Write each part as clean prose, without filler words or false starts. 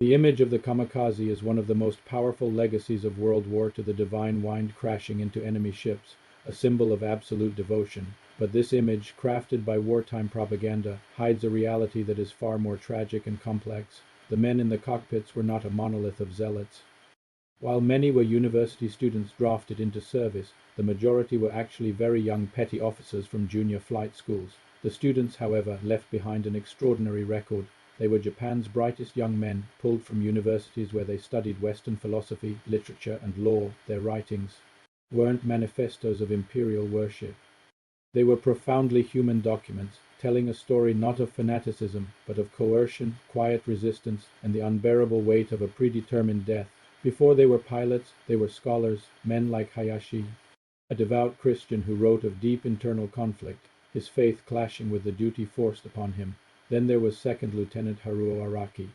The image of the kamikaze is one of the most powerful legacies of World War II, the divine wind crashing into enemy ships, a symbol of absolute devotion. But this image, crafted by wartime propaganda, hides a reality that is far more tragic and complex. The men in the cockpits were not a monolith of zealots. While many were university students drafted into service, the majority were actually very young petty officers from junior flight schools. The students, however, left behind an extraordinary record. They were Japan's brightest young men, pulled from universities where they studied Western philosophy, literature, and law. Their writings weren't manifestos of imperial worship. They were profoundly human documents, telling a story not of fanaticism, but of coercion, quiet resistance, and the unbearable weight of a predetermined death. Before they were pilots, they were scholars, men like Hayashi, a devout Christian who wrote of deep internal conflict, his faith clashing with the duty forced upon him. Then there was Second Lieutenant Haruo Araki,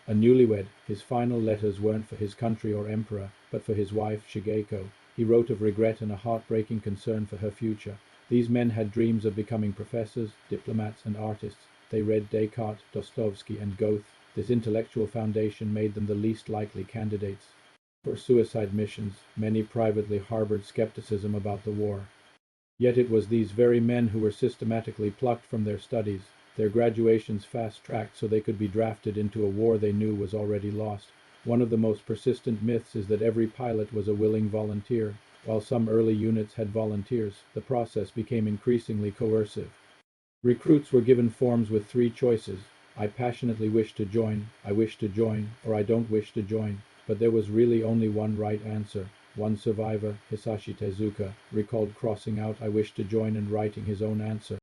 a newlywed. His final letters weren't for his country or emperor, but for his wife Shigeko. He wrote of regret and a heartbreaking concern for her future. These men had dreams of becoming professors, diplomats, and artists. They read Descartes, Dostoevsky, and Goethe. This intellectual foundation made them the least likely candidates for suicide missions. Many privately harbored skepticism about the war. Yet it was these very men who were systematically plucked from their studies, their graduations fast-tracked so they could be drafted into a war they knew was already lost. One of the most persistent myths is that every pilot was a willing volunteer. While some early units had volunteers, the process became increasingly coercive. Recruits were given forms with three choices: I passionately wish to join, I wish to join, or I don't wish to join. But there was really only one right answer. One survivor, Hisashi Tezuka, recalled crossing out I wish to join and writing his own answer.